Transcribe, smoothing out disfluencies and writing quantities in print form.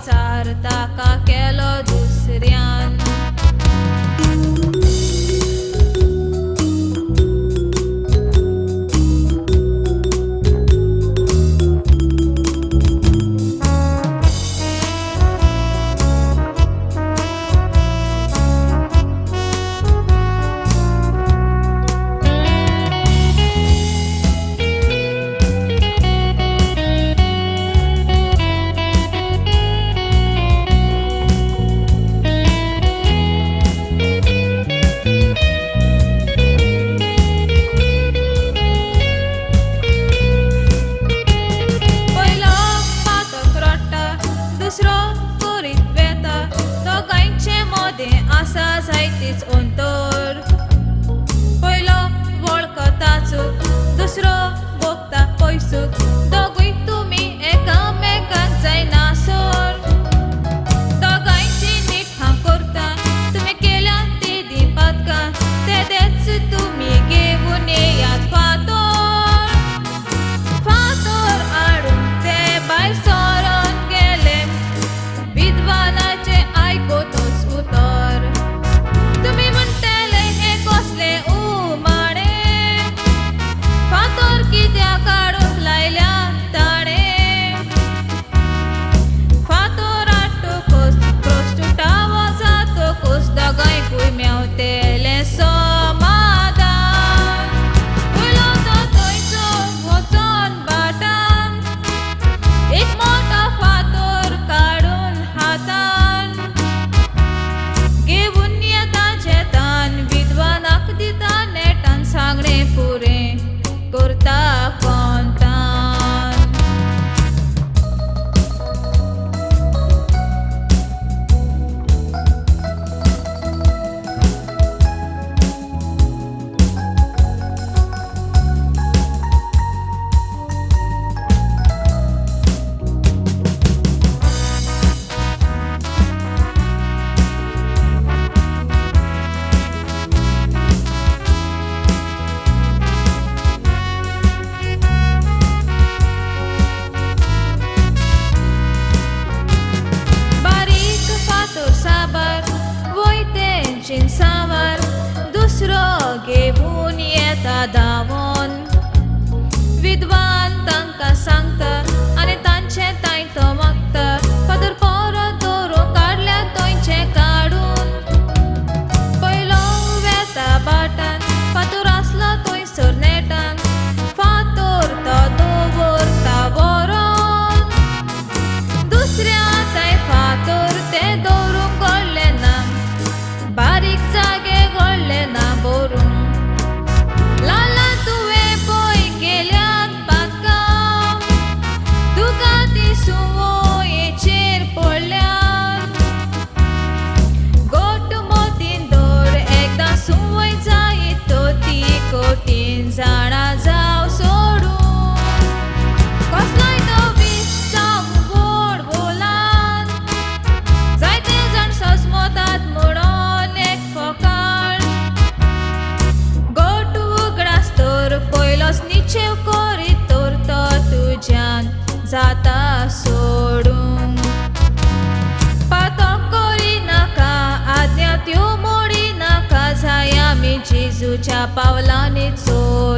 विचार ताका केलो दुसऱ्यान. दुसरो करीत वेता दोगांयचे मदें आसा जायतीच अंतर. पयलो वळखता चूक, दुसरो भोगता पयसूक, दोगूय तुमी एकामेकांक जायना सर. दोगांयची नीट हांव करता, तुमी केल्यात ती दिपातकां, तेच तुमी घेवन येयात फातर. फातर हाडून ते भायर सरोन गेले, विद्वानाचे आयकोतच उतर. तुमी म्हणटले हे कसले उमाळे, फातर कित्याक काडूंक लायल्या ताणे. फातर हाडटकच प्रस्तुटावो जातकच दोगांयकूय मेवतेलें समाधान. पयलो तो थंयचो वचोन बाटान, एक मोठो फातर काडून हातान, घेवन येता जेतान, विद्वानाक दिता नेटान, सांगणें पुरें करता कोंतान. बारीक फातर साबार वयतेंचीन सावार, दुसरो घेवन येता धांवोन. विद्वान तांकां सांगता आनी तांचे तांय तो मागता, फातर परत दवरूंक काडल्या थंयचे काडून. पयलो वेता बाटान, फातर आसलो थंयसर नेटान, फातर तो दवरता व्हरोन. दुसऱ्या ताय फातर ते दवरूंक कळ्ळें ना, बारीक जागे गळ्ळे ना भरूंक. लाला तुवें पळय केल्यात बागकाम, तुका ती सुवयेचेर पडल्यात. गोट मोतीन धर एकदां सुवय जायत तो ती कठीण जाणा जाव सोडून. कसलोय तो विश जावं गोड बोलान, जायते जाण सजमतात म्हणोन एक फकाळ. गोट उगडास तर पयलोच निचेव करीत तर तो तुज्यान जाता सोडूंक. पातो करिनाका, आज्ञा त्यो मोडिनाका, जाय आमी जेजूच्या पावलांनी चोर.